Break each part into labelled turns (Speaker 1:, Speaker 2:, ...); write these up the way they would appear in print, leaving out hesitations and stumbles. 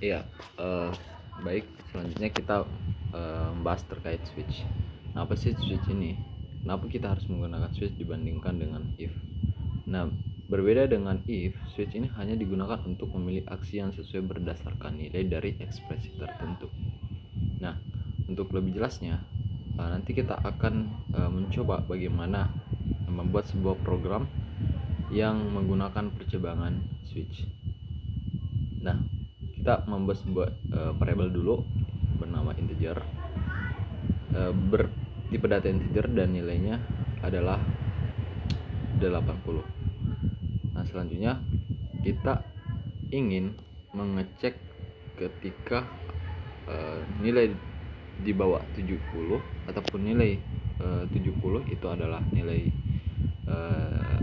Speaker 1: Iya, eh, baik. Selanjutnya kita membahas terkait switch. Nah, apa sih switch ini? Kenapa kita harus menggunakan switch dibandingkan dengan if? Nah, berbeda dengan if, switch ini hanya digunakan untuk memilih aksi yang sesuai berdasarkan nilai dari ekspresi tertentu. Nah, untuk lebih jelasnya, nanti kita akan mencoba bagaimana membuat sebuah program yang menggunakan percebangan switch. Nah, kita membuat sebuah variabel dulu bernama integer, bertipe data integer dan nilainya adalah 80. Nah, selanjutnya kita ingin mengecek ketika nilai di bawah 70 ataupun nilai 70 itu adalah nilai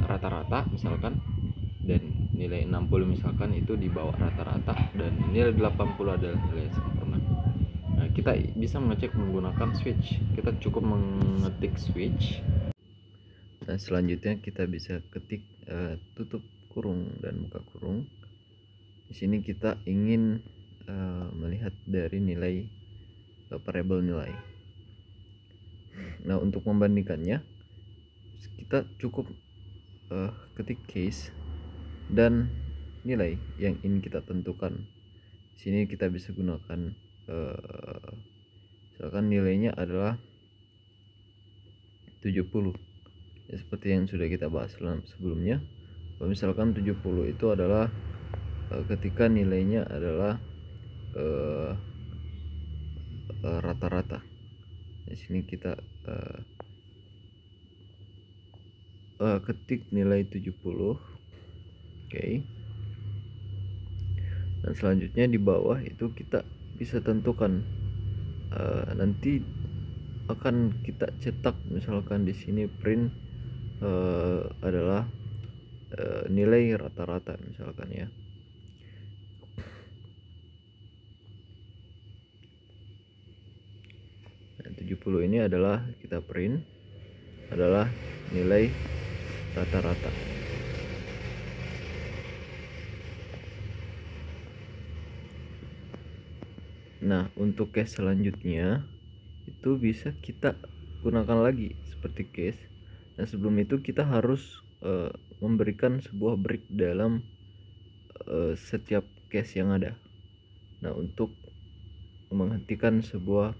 Speaker 1: rata-rata misalkan, dan nilai 60 misalkan itu di bawah rata-rata, dan nilai 80 adalah nilai sempurna. Nah, kita bisa mengecek menggunakan switch. Kita cukup mengetik switch. Nah, selanjutnya kita bisa ketik tutup kurung dan buka kurung. Di sini kita ingin melihat dari nilai variabel nilai. Nah, untuk membandingkannya kita cukup ketik case dan nilai yang ingin kita tentukan. Di sini kita bisa gunakan misalkan nilainya adalah 70. Ya, seperti yang sudah kita bahas sebelumnya, misalkan 70 itu adalah ketika nilainya adalah rata-rata. Di sini kita ketik nilai 70. Oke. Dan selanjutnya di bawah itu kita bisa tentukan nanti akan kita cetak, misalkan di sini print adalah nilai rata-rata misalkan ya. Nah, 70 ini adalah kita print adalah nilai rata-rata. Nah, untuk case selanjutnya itu bisa kita gunakan lagi seperti case. Nah, sebelum itu kita harus memberikan sebuah break dalam setiap case yang ada. Nah, untuk menghentikan sebuah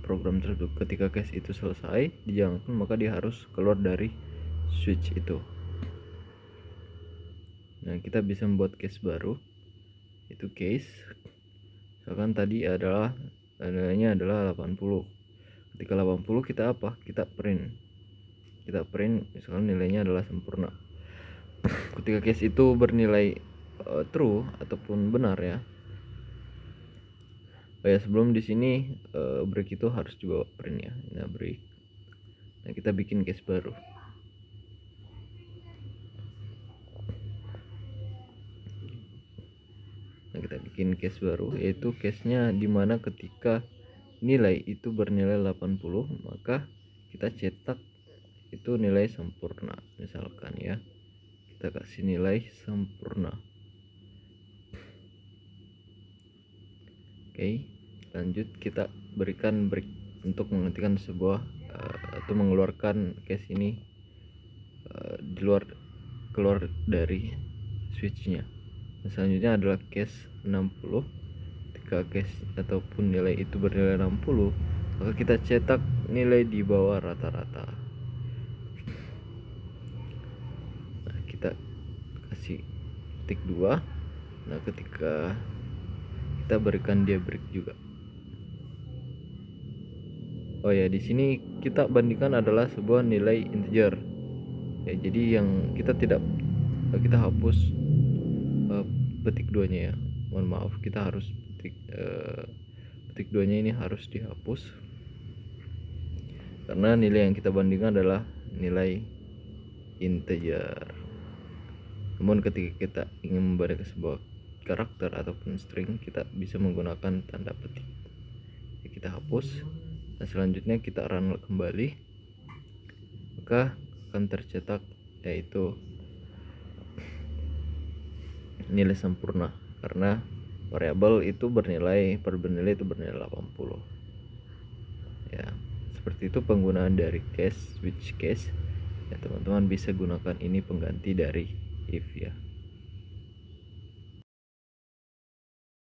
Speaker 1: program tersebut, ketika case itu selesai dijalankan, maka dia harus keluar dari switch itu. Nah, kita bisa membuat case baru, itu case misalkan tadi adalah nilainya adalah 80. Ketika 80 kita apa? Kita print misalkan nilainya adalah sempurna. Ketika case itu bernilai true ataupun benar ya. Oh ya, sebelum di sini break itu harus juga print ya. Nah, break. Nah, kita bikin case baru. Nah, kita bikin case baru, yaitu case-nya dimana ketika nilai itu bernilai 80, maka kita cetak itu nilai sempurna misalkan ya. Kita kasih nilai sempurna. Oke, lanjut kita berikan break untuk menghentikan sebuah atau mengeluarkan case ini keluar dari switchnya. Nah, selanjutnya adalah case 60. Ketika case ataupun nilai itu bernilai 60, maka kita cetak nilai di bawah rata-rata. Nah, kita kasih tick 2. Nah, ketika kita berikan dia break juga. Oh ya, di sini kita bandingkan adalah sebuah nilai integer. Ya, jadi yang kita hapus petik 2-nya ya. Mohon maaf, kita harus petik 2-nya ini harus dihapus karena nilai yang kita bandingkan adalah nilai integer. Namun ketika kita ingin membandingkan sebuah karakter ataupun string, kita bisa menggunakan tanda petik. Ya, kita hapus. Nah, selanjutnya kita run kembali, maka akan tercetak yaitu nilai sempurna karena variabel itu bernilai itu bernilai 80 ya. Seperti itu penggunaan dari case, switch case ya. Teman-teman bisa gunakan ini pengganti dari if ya.